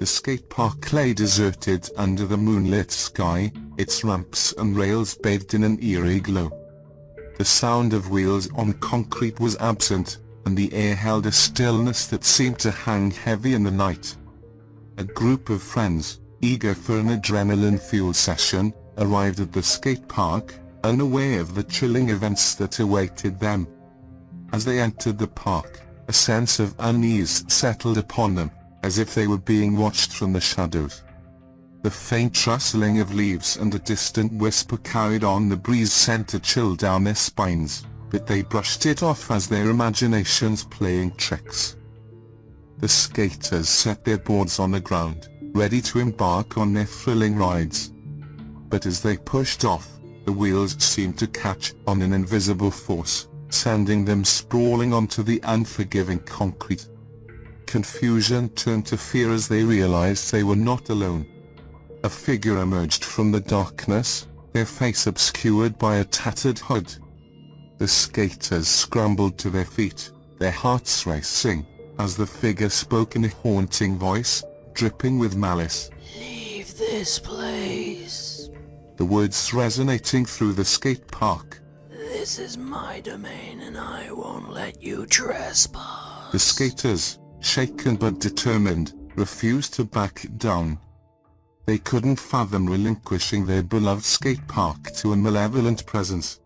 The skate park lay deserted under the moonlit sky, its ramps and rails bathed in an eerie glow. The sound of wheels on concrete was absent, and the air held a stillness that seemed to hang heavy in the night. A group of friends, eager for an adrenaline-fueled session, arrived at the skate park, unaware of the chilling events that awaited them. As they entered the park, a sense of unease settled upon them, as if they were being watched from the shadows. The faint rustling of leaves and a distant whisper carried on the breeze sent a chill down their spines, but they brushed it off as their imaginations playing tricks. The skaters set their boards on the ground, ready to embark on their thrilling rides. But as they pushed off, the wheels seemed to catch on an invisible force, sending them sprawling onto the unforgiving concrete. Confusion turned to fear as they realized they were not alone. A figure emerged from the darkness, their face obscured by a tattered hood. The skaters scrambled to their feet, their hearts racing, as the figure spoke in a haunting voice, dripping with malice. "Leave this place." The words resonating through the skate park. "This is my domain and I won't let you trespass." The skaters, shaken but determined, refused to back down. They couldn't fathom relinquishing their beloved skate park to a malevolent presence.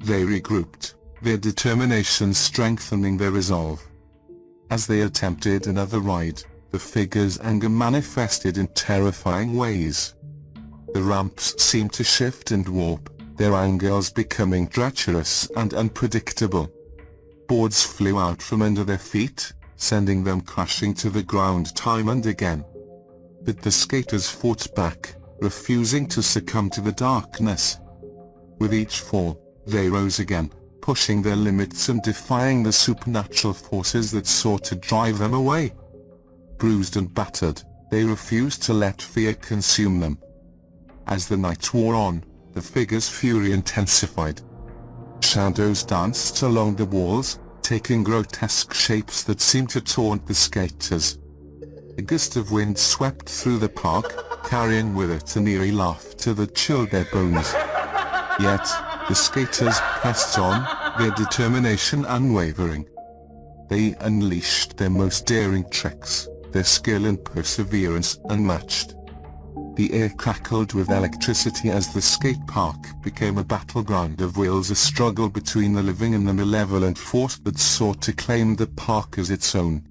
They regrouped, their determination strengthening their resolve. As they attempted another ride, the figure's anger manifested in terrifying ways. The ramps seemed to shift and warp, their angles becoming treacherous and unpredictable. Boards flew out from under their feet, sending them crashing to the ground time and again. But the skaters fought back, refusing to succumb to the darkness. With each fall, they rose again, pushing their limits and defying the supernatural forces that sought to drive them away. Bruised and battered, they refused to let fear consume them. As the night wore on, the figure's fury intensified. Shadows danced along the walls, taking grotesque shapes that seemed to taunt the skaters. A gust of wind swept through the park, carrying with it an eerie laughter that chilled their bones. Yet, the skaters pressed on, their determination unwavering. They unleashed their most daring tricks, their skill and perseverance unmatched. The air crackled with electricity as the skate park became a battleground of wills, a struggle between the living and the malevolent force that sought to claim the park as its own.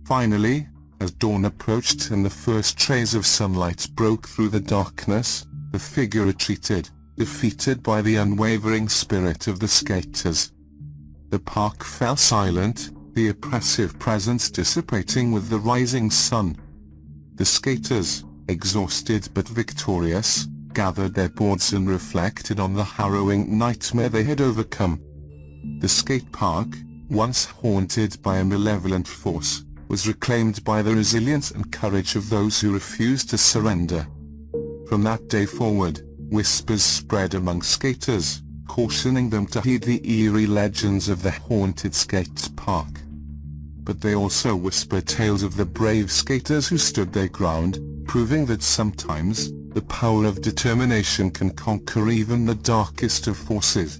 Finally, as dawn approached and the first rays of sunlight broke through the darkness, the figure retreated, defeated by the unwavering spirit of the skaters. The park fell silent, the oppressive presence dissipating with the rising sun. The skaters, exhausted but victorious, gathered their boards and reflected on the harrowing nightmare they had overcome. The skate park, once haunted by a malevolent force, was reclaimed by the resilience and courage of those who refused to surrender. From that day forward, whispers spread among skaters, cautioning them to heed the eerie legends of the haunted skate park. But they also whispered tales of the brave skaters who stood their ground, proving that sometimes, the power of determination can conquer even the darkest of forces.